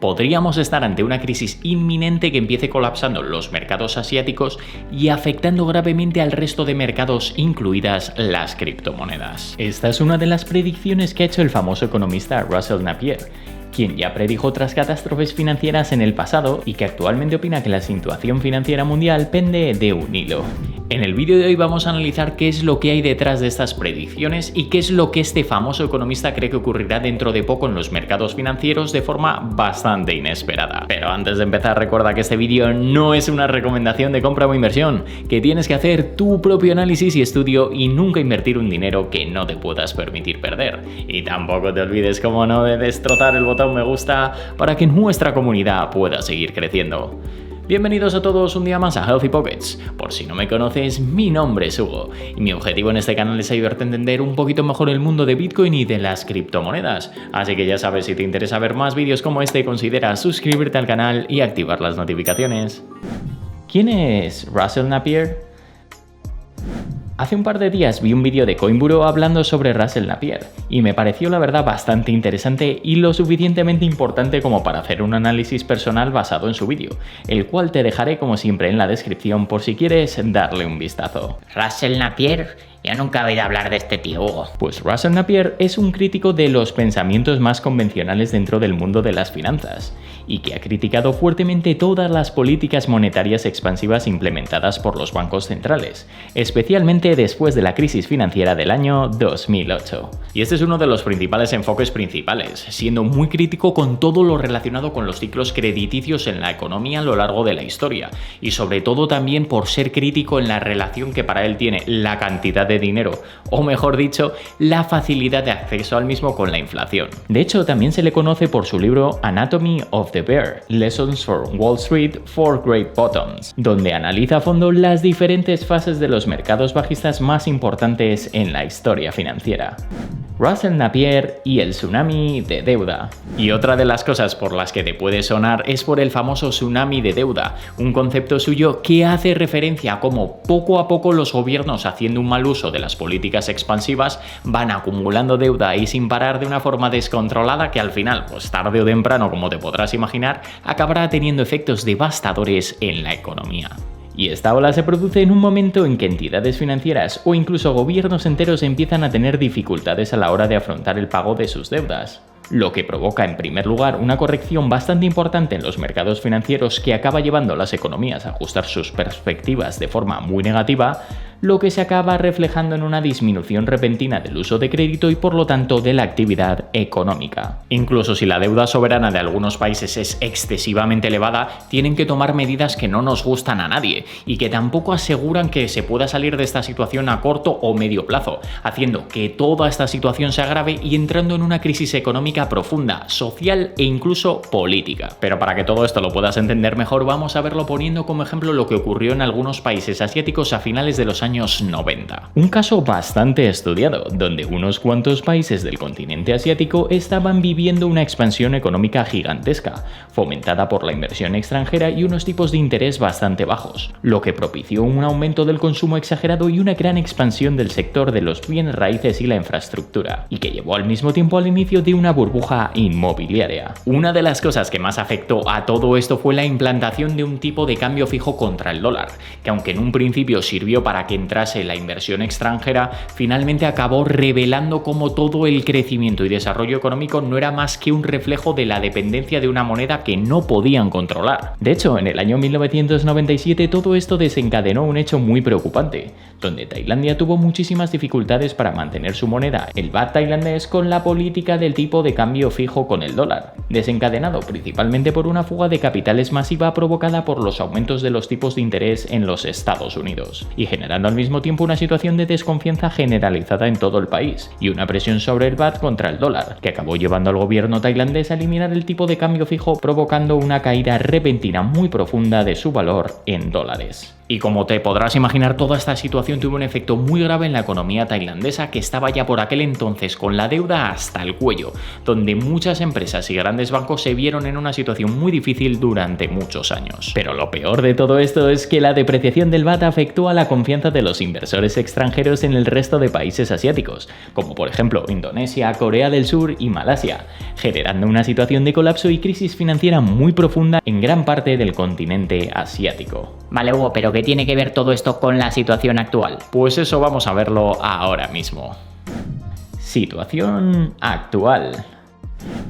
Podríamos estar ante una crisis inminente que empiece colapsando los mercados asiáticos y afectando gravemente al resto de mercados, incluidas las criptomonedas. Esta es una de las predicciones que ha hecho el famoso economista Russell Napier, quien ya predijo otras catástrofes financieras en el pasado y que actualmente opina que la situación financiera mundial pende de un hilo. En el vídeo de hoy vamos a analizar qué es lo que hay detrás de estas predicciones y qué es lo que este famoso economista cree que ocurrirá dentro de poco en los mercados financieros de forma bastante inesperada. Pero antes de empezar, recuerda que este vídeo no es una recomendación de compra o inversión, que tienes que hacer tu propio análisis y estudio y nunca invertir un dinero que no te puedas permitir perder. Y tampoco te olvides, como no, de destrozar el botón me gusta para que nuestra comunidad pueda seguir creciendo. Bienvenidos a todos un día más a Healthy Pockets. Por si no me conoces, mi nombre es Hugo y mi objetivo en este canal es ayudarte a entender un poquito mejor el mundo de Bitcoin y de las criptomonedas. Así que ya sabes, si te interesa ver más vídeos como este, considera suscribirte al canal y activar las notificaciones. ¿Quién es Russell Napier? Hace un par de días vi un vídeo de Coinburo hablando sobre Russell Napier y me pareció la verdad bastante interesante y lo suficientemente importante como para hacer un análisis personal basado en su vídeo, el cual te dejaré como siempre en la descripción por si quieres darle un vistazo. Russell Napier, yo nunca he oído hablar de este tío, Hugo. Pues Russell Napier es un crítico de los pensamientos más convencionales dentro del mundo de las finanzas y que ha criticado fuertemente todas las políticas monetarias expansivas implementadas por los bancos centrales, especialmente después de la crisis financiera del año 2008. Y este es uno de los principales enfoques principales, siendo muy crítico con todo lo relacionado con los ciclos crediticios en la economía a lo largo de la historia, y sobre todo también por ser crítico en la relación que para él tiene la cantidad de dinero, o mejor dicho, la facilidad de acceso al mismo con la inflación. De hecho, también se le conoce por su libro Anatomy of the Bear, Lessons for Wall Street for Great Bottoms, donde analiza a fondo las diferentes fases de los mercados bajistas más importantes en la historia financiera. Russell Napier y el tsunami de deuda. Y otra de las cosas por las que te puede sonar es por el famoso tsunami de deuda, un concepto suyo que hace referencia a cómo poco a poco los gobiernos, haciendo un mal uso de las políticas expansivas, van acumulando deuda y sin parar de una forma descontrolada que al final, pues tarde o temprano, como te podrás imaginar, acabará teniendo efectos devastadores en la economía. Y esta ola se produce en un momento en que entidades financieras o incluso gobiernos enteros empiezan a tener dificultades a la hora de afrontar el pago de sus deudas, lo que provoca en primer lugar una corrección bastante importante en los mercados financieros que acaba llevando a las economías a ajustar sus perspectivas de forma muy negativa, lo que se acaba reflejando en una disminución repentina del uso de crédito y por lo tanto de la actividad económica. Incluso si la deuda soberana de algunos países es excesivamente elevada, tienen que tomar medidas que no nos gustan a nadie y que tampoco aseguran que se pueda salir de esta situación a corto o medio plazo, haciendo que toda esta situación se agrave y entrando en una crisis económica profunda, social e incluso política. Pero para que todo esto lo puedas entender mejor, vamos a verlo poniendo como ejemplo lo que ocurrió en algunos países asiáticos a finales de los años 90. Un caso bastante estudiado, donde unos cuantos países del continente asiático estaban viviendo una expansión económica gigantesca, fomentada por la inversión extranjera y unos tipos de interés bastante bajos, lo que propició un aumento del consumo exagerado y una gran expansión del sector de los bienes raíces y la infraestructura, y que llevó al mismo tiempo al inicio de una burbuja inmobiliaria. Una de las cosas que más afectó a todo esto fue la implantación de un tipo de cambio fijo contra el dólar, que aunque en un principio sirvió para que entrase la inversión extranjera, finalmente acabó revelando cómo todo el crecimiento y desarrollo económico no era más que un reflejo de la dependencia de una moneda que no podían controlar. De hecho, en el año 1997 todo esto desencadenó un hecho muy preocupante, donde Tailandia tuvo muchísimas dificultades para mantener su moneda, el baht tailandés, con la política del tipo de cambio fijo con el dólar, desencadenado principalmente por una fuga de capitales masiva provocada por los aumentos de los tipos de interés en los Estados Unidos, y generando al mismo tiempo una situación de desconfianza generalizada en todo el país y una presión sobre el baht contra el dólar, que acabó llevando al gobierno tailandés a eliminar el tipo de cambio fijo, provocando una caída repentina muy profunda de su valor en dólares. Y como te podrás imaginar, toda esta situación tuvo un efecto muy grave en la economía tailandesa, que estaba ya por aquel entonces con la deuda hasta el cuello, donde muchas empresas y grandes bancos se vieron en una situación muy difícil durante muchos años. Pero lo peor de todo esto es que la depreciación del baht afectó a la confianza de los inversores extranjeros en el resto de países asiáticos, como por ejemplo Indonesia, Corea del Sur y Malasia, generando una situación de colapso y crisis financiera muy profunda en gran parte del continente asiático. Vale, Hugo, pero ¿qué tiene que ver todo esto con la situación actual? Pues eso vamos a verlo ahora mismo. Situación actual.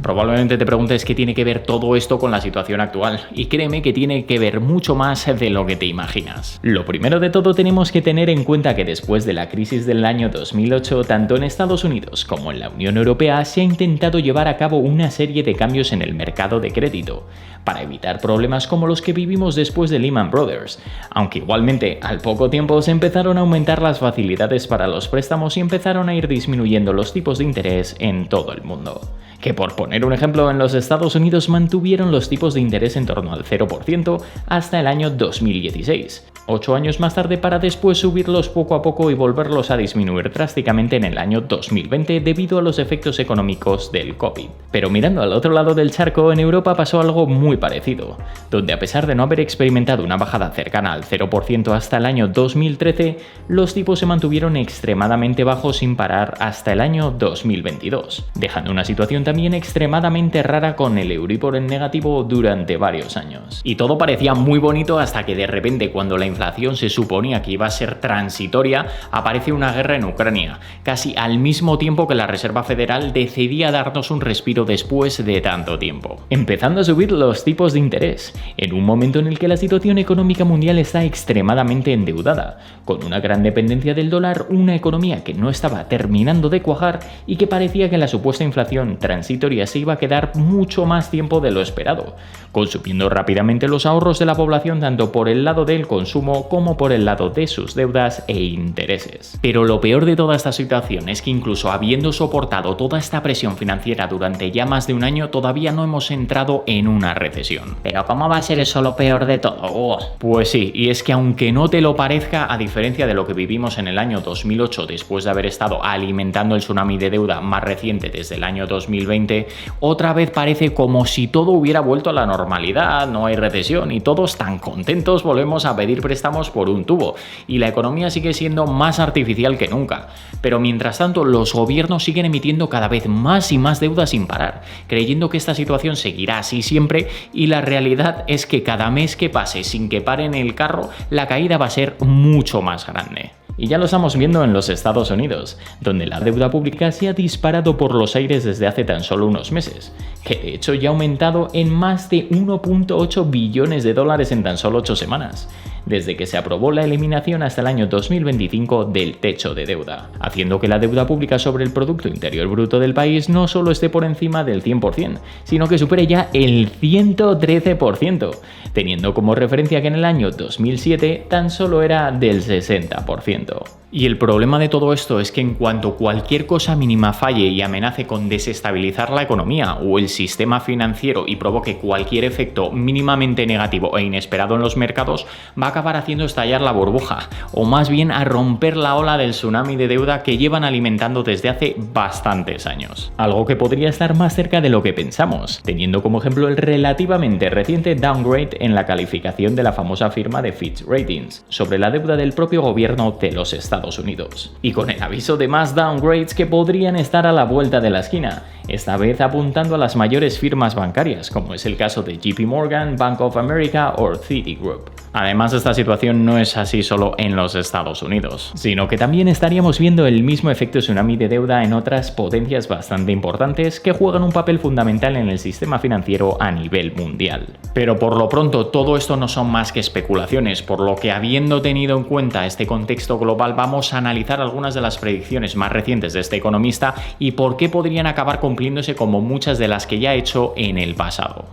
Probablemente te preguntes qué tiene que ver todo esto con la situación actual, y créeme que tiene que ver mucho más de lo que te imaginas. Lo primero de todo, tenemos que tener en cuenta que después de la crisis del año 2008, tanto en Estados Unidos como en la Unión Europea se ha intentado llevar a cabo una serie de cambios en el mercado de crédito, para evitar problemas como los que vivimos después de Lehman Brothers, aunque igualmente al poco tiempo se empezaron a aumentar las facilidades para los préstamos y empezaron a ir disminuyendo los tipos de interés en todo el mundo. Que por poner un ejemplo, en los Estados Unidos mantuvieron los tipos de interés en torno al 0% hasta el año 2016, 8 años más tarde, para después subirlos poco a poco y volverlos a disminuir drásticamente en el año 2020 debido a los efectos económicos del COVID. Pero mirando al otro lado del charco, en Europa pasó algo muy parecido, donde a pesar de no haber experimentado una bajada cercana al 0% hasta el año 2013, los tipos se mantuvieron extremadamente bajos sin parar hasta el año 2022, dejando una situación también extremadamente rara con el Euribor en negativo durante varios años. Y todo parecía muy bonito hasta que de repente, cuando la inflación se suponía que iba a ser transitoria, aparece una guerra en Ucrania, casi al mismo tiempo que la Reserva Federal decidía darnos un respiro después de tanto tiempo, empezando a subir los tipos de interés, en un momento en el que la situación económica mundial está extremadamente endeudada, con una gran dependencia del dólar, una economía que no estaba terminando de cuajar y que parecía que la supuesta inflación transitoria se iba a quedar mucho más tiempo de lo esperado, consumiendo rápidamente los ahorros de la población tanto por el lado del consumo como por el lado de sus deudas e intereses. Pero lo peor de toda esta situación es que incluso habiendo soportado toda esta presión financiera durante ya más de un año, todavía no hemos entrado en una recesión. Pero ¿cómo va a ser eso lo peor de todo? Pues sí, y es que aunque no te lo parezca, a diferencia de lo que vivimos en el año 2008 después de haber estado alimentando el tsunami de deuda más reciente desde el año 2020, otra vez parece como si todo hubiera vuelto a la normalidad, no hay recesión y todos tan contentos volvemos a pedir préstamos por un tubo y la economía sigue siendo más artificial que nunca. Pero mientras tanto, los gobiernos siguen emitiendo cada vez más y más deuda sin parar, creyendo que esta situación seguirá así siempre, y la realidad es que cada mes que pase sin que paren el carro, la caída va a ser mucho más grande. Y ya lo estamos viendo en los Estados Unidos, donde la deuda pública se ha disparado por los aires desde hace tan solo unos meses, que de hecho ya ha aumentado en más de 1.8 billones de dólares en tan solo 8 semanas, desde que se aprobó la eliminación hasta el año 2025 del techo de deuda, haciendo que la deuda pública sobre el Producto Interior Bruto del país no solo esté por encima del 100%, sino que supere ya el 113%, teniendo como referencia que en el año 2007 tan solo era del 60%. Y el problema de todo esto es que en cuanto cualquier cosa mínima falle y amenace con desestabilizar la economía o el sistema financiero y provoque cualquier efecto mínimamente negativo e inesperado en los mercados, va a acabar haciendo estallar la burbuja, o más bien a romper la ola del tsunami de deuda que llevan alimentando desde hace bastantes años. Algo que podría estar más cerca de lo que pensamos, teniendo como ejemplo el relativamente reciente downgrade en la calificación de la famosa firma de Fitch Ratings sobre la deuda del propio gobierno de los Estados Unidos. Y con el aviso de más downgrades que podrían estar a la vuelta de la esquina, esta vez apuntando a las mayores firmas bancarias, como es el caso de JP Morgan, Bank of America o Citigroup. Además, esta situación no es así solo en los Estados Unidos, sino que también estaríamos viendo el mismo efecto tsunami de deuda en otras potencias bastante importantes que juegan un papel fundamental en el sistema financiero a nivel mundial. Pero por lo pronto, todo esto no son más que especulaciones, por lo que, habiendo tenido en cuenta este contexto global, vamos a analizar algunas de las predicciones más recientes de este economista y por qué podrían acabar cumpliéndose como muchas de las que ya ha hecho en el pasado.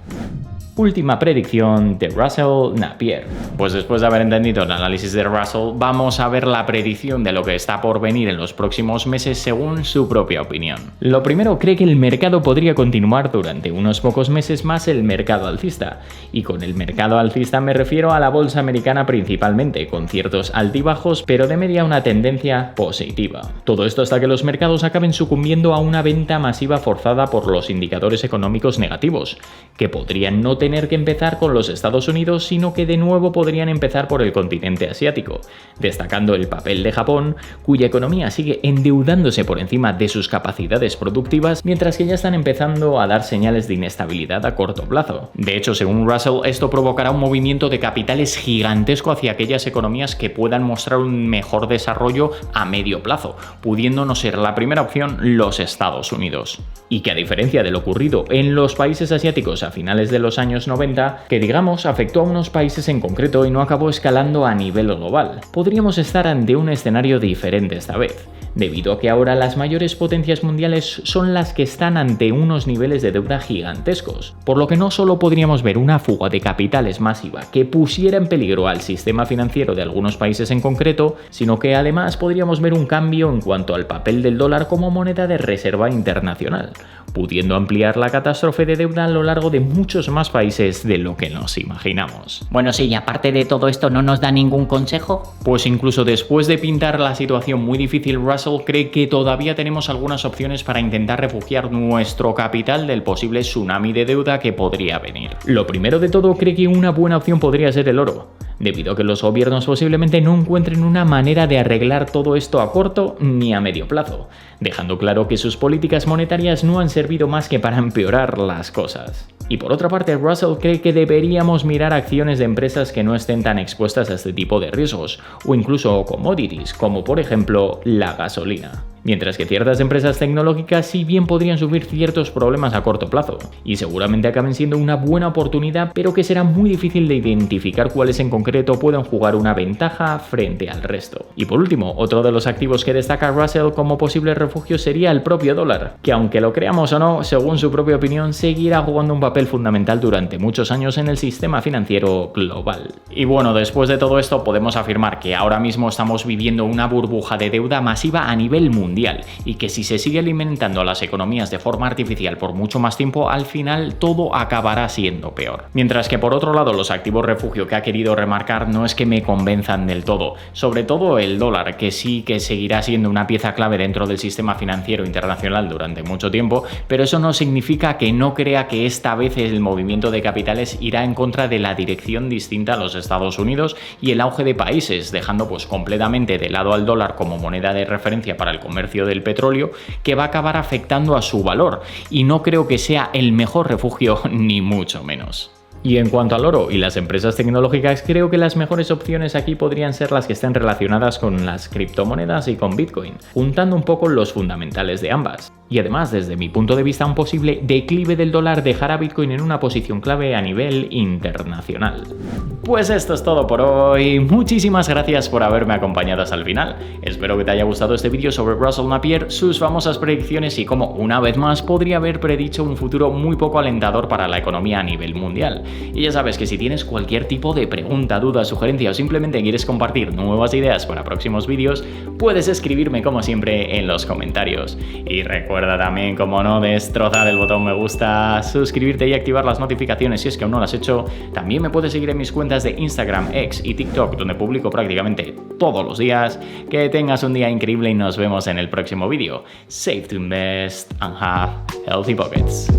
Última predicción de Russell Napier. Pues después de haber entendido el análisis de Russell, vamos a ver la predicción de lo que está por venir en los próximos meses según su propia opinión. Lo primero, cree que el mercado podría continuar durante unos pocos meses más el mercado alcista. Y con el mercado alcista me refiero a la bolsa americana principalmente, con ciertos altibajos, pero de media una tendencia positiva. Todo esto hasta que los mercados acaben sucumbiendo a una venta masiva forzada por los indicadores económicos negativos, que podrían no tener que empezar con los Estados Unidos, sino que de nuevo podrían empezar por el continente asiático, destacando el papel de Japón, cuya economía sigue endeudándose por encima de sus capacidades productivas, mientras que ya están empezando a dar señales de inestabilidad a corto plazo. De hecho, según Russell, esto provocará un movimiento de capitales gigantesco hacia aquellas economías que puedan mostrar un mejor desarrollo a medio plazo, pudiendo no ser la primera opción los Estados Unidos. Y que a diferencia de lo ocurrido en los países asiáticos a finales de los años 90, que digamos afectó a unos países en concreto y no acabó escalando a nivel global, podríamos estar ante un escenario diferente esta vez, debido a que ahora las mayores potencias mundiales son las que están ante unos niveles de deuda gigantescos, por lo que no solo podríamos ver una fuga de capitales masiva que pusiera en peligro al sistema financiero de algunos países en concreto, sino que además podríamos ver un cambio en cuanto al papel del dólar como moneda de reserva internacional, pudiendo ampliar la catástrofe de deuda a lo largo de muchos más países de lo que nos imaginamos. Bueno, sí, y aparte de todo esto, ¿no nos da ningún consejo? Pues incluso después de pintar la situación muy difícil, Russell cree que todavía tenemos algunas opciones para intentar refugiar nuestro capital del posible tsunami de deuda que podría venir. Lo primero de todo, cree que una buena opción podría ser el oro, debido a que los gobiernos posiblemente no encuentren una manera de arreglar todo esto a corto ni a medio plazo, dejando claro que sus políticas monetarias no han servido más que para empeorar las cosas. Y por otra parte, Russell cree que deberíamos mirar acciones de empresas que no estén tan expuestas a este tipo de riesgos, o incluso commodities, como por ejemplo la gasolina. Mientras que ciertas empresas tecnológicas sí bien podrían sufrir ciertos problemas a corto plazo, y seguramente acaben siendo una buena oportunidad, pero que será muy difícil de identificar cuáles en concreto pueden jugar una ventaja frente al resto. Y por último, otro de los activos que destaca Russell como posible refugio sería el propio dólar, que aunque lo creamos o no, según su propia opinión, seguirá jugando un papel fundamental durante muchos años en el sistema financiero global. Y bueno, después de todo esto podemos afirmar que ahora mismo estamos viviendo una burbuja de deuda masiva a nivel mundial, y que si se sigue alimentando a las economías de forma artificial por mucho más tiempo, al final todo acabará siendo peor. Mientras que por otro lado, los activos refugio que ha querido remarcar no es que me convenzan del todo, sobre todo el dólar, que sí que seguirá siendo una pieza clave dentro del sistema financiero internacional durante mucho tiempo, pero eso no significa que no crea que esta vez el movimiento de capitales irá en contra de la dirección distinta a los Estados Unidos y el auge de países, dejando pues completamente de lado al dólar como moneda de referencia para el comercio del petróleo, que va a acabar afectando a su valor, y no creo que sea el mejor refugio ni mucho menos. Y en cuanto al oro y las empresas tecnológicas, creo que las mejores opciones aquí podrían ser las que estén relacionadas con las criptomonedas y con Bitcoin, juntando un poco los fundamentales de ambas. Y además, desde mi punto de vista, un posible declive del dólar dejará a Bitcoin en una posición clave a nivel internacional. Pues esto es todo por hoy. Muchísimas gracias por haberme acompañado hasta el final. Espero que te haya gustado este vídeo sobre Russell Napier, sus famosas predicciones y cómo, una vez más, podría haber predicho un futuro muy poco alentador para la economía a nivel mundial. Y ya sabes que si tienes cualquier tipo de pregunta, duda, sugerencia o simplemente quieres compartir nuevas ideas para próximos vídeos, puedes escribirme como siempre en los comentarios. Y recuerda también, como no, destrozar el botón me gusta, suscribirte y activar las notificaciones si es que aún no lo has hecho. También me puedes seguir en mis cuentas de Instagram, X y TikTok, donde publico prácticamente todos los días. Que tengas un día increíble y nos vemos en el próximo vídeo. Save to invest and have healthy pockets.